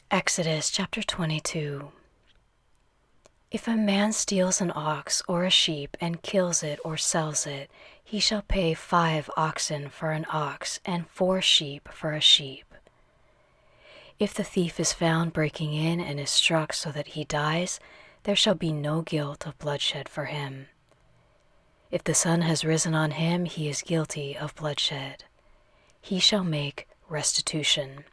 Exodus chapter 22. If a man steals an ox or a sheep and kills it or sells it, he shall pay 5 oxen for an ox and 4 sheep for a sheep. If the thief is found breaking in and is struck so that he dies, there shall be no guilt of bloodshed for him. If the sun has risen on him, he is guilty of bloodshed. He shall make restitution.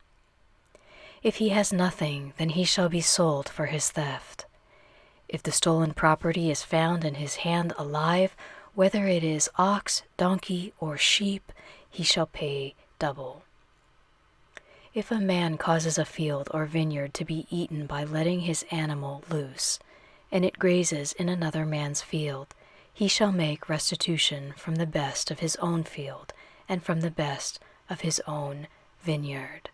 If he has nothing, then he shall be sold for his theft. If the stolen property is found in his hand alive, whether it is ox, donkey, or sheep, he shall pay double. If a man causes a field or vineyard to be eaten by letting his animal loose, and it grazes in another man's field, he shall make restitution from the best of his own field and from the best of his own vineyard.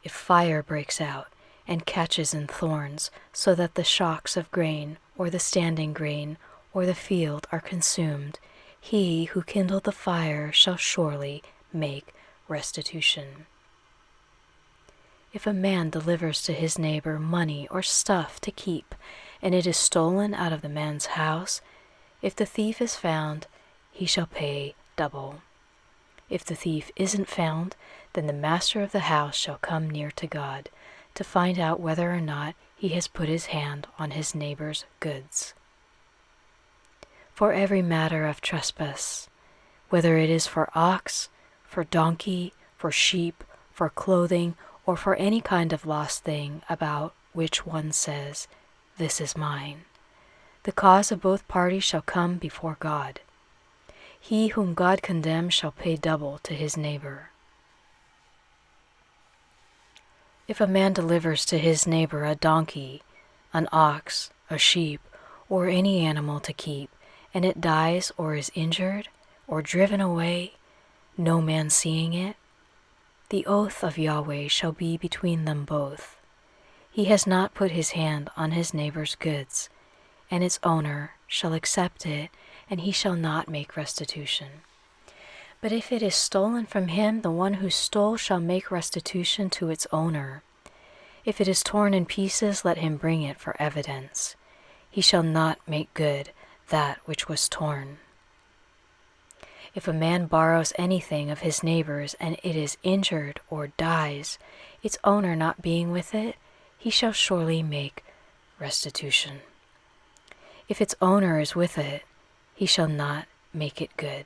If fire breaks out and catches in thorns, so that the shocks of grain or the standing grain or the field are consumed, he who kindled the fire shall surely make restitution. If a man delivers to his neighbor money or stuff to keep, and it is stolen out of the man's house, if the thief is found, he shall pay double. If the thief isn't found, then the master of the house shall come near to God to find out whether or not he has put his hand on his neighbor's goods. For every matter of trespass, whether it is for ox, for donkey, for sheep, for clothing, or for any kind of lost thing about which one says, "This is mine," the cause of both parties shall come before God. He whom God condemns shall pay double to his neighbor. If a man delivers to his neighbor a donkey, an ox, a sheep, or any animal to keep, and it dies or is injured or driven away, no man seeing it, the oath of Yahweh shall be between them both. He has not put his hand on his neighbor's goods, and its owner shall accept it, and he shall not make restitution. But if it is stolen from him, the one who stole shall make restitution to its owner. If it is torn in pieces, let him bring it for evidence. He shall not make good that which was torn. If a man borrows anything of his neighbor's and it is injured or dies, its owner not being with it, he shall surely make restitution. If its owner is with it, he shall not make it good.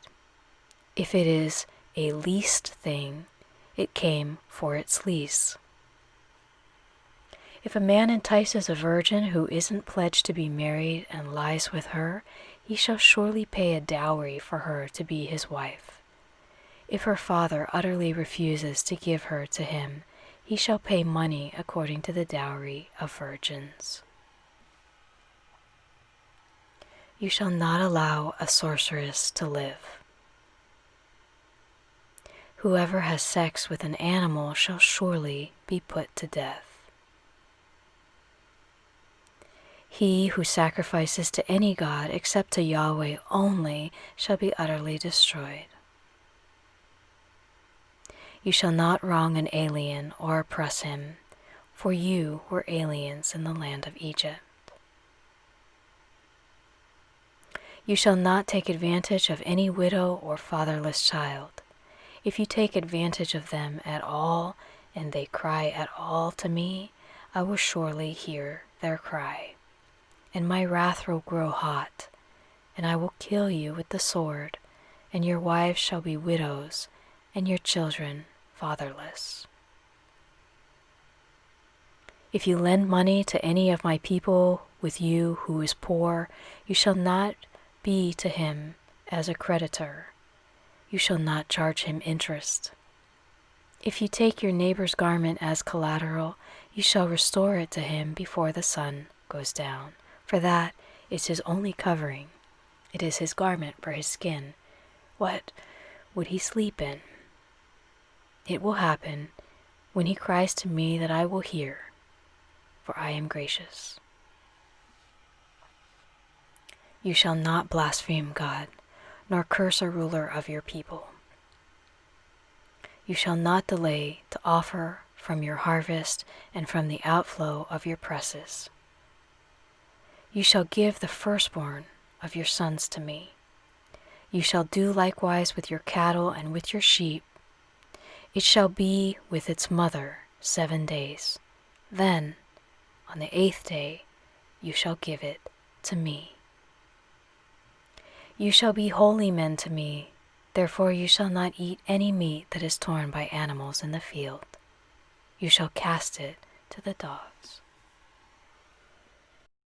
If it is a leased thing, it came for its lease. If a man entices a virgin who isn't pledged to be married and lies with her, he shall surely pay a dowry for her to be his wife. If her father utterly refuses to give her to him, he shall pay money according to the dowry of virgins. You shall not allow a sorceress to live. Whoever has sex with an animal shall surely be put to death. He who sacrifices to any god except to Yahweh only shall be utterly destroyed. You shall not wrong an alien or oppress him, for you were aliens in the land of Egypt. You shall not take advantage of any widow or fatherless child. If you take advantage of them at all, and they cry at all to me, I will surely hear their cry. And my wrath will grow hot, and I will kill you with the sword, and your wives shall be widows, and your children fatherless. If you lend money to any of my people with you who is poor, you shall not be to him as a creditor. You shall not charge him interest. If you take your neighbor's garment as collateral, you shall restore it to him before the sun goes down, for that is his only covering. It is his garment for his skin. What would he sleep in? It will happen when he cries to me that I will hear, for I am gracious. You shall not blaspheme God, nor curse a ruler of your people. You shall not delay to offer from your harvest and from the outflow of your presses. You shall give the firstborn of your sons to me. You shall do likewise with your cattle and with your sheep. It shall be with its mother 7 days. Then, on the 8th day, you shall give it to me. You shall be holy men to me, therefore you shall not eat any meat that is torn by animals in the field. You shall cast it to the dogs.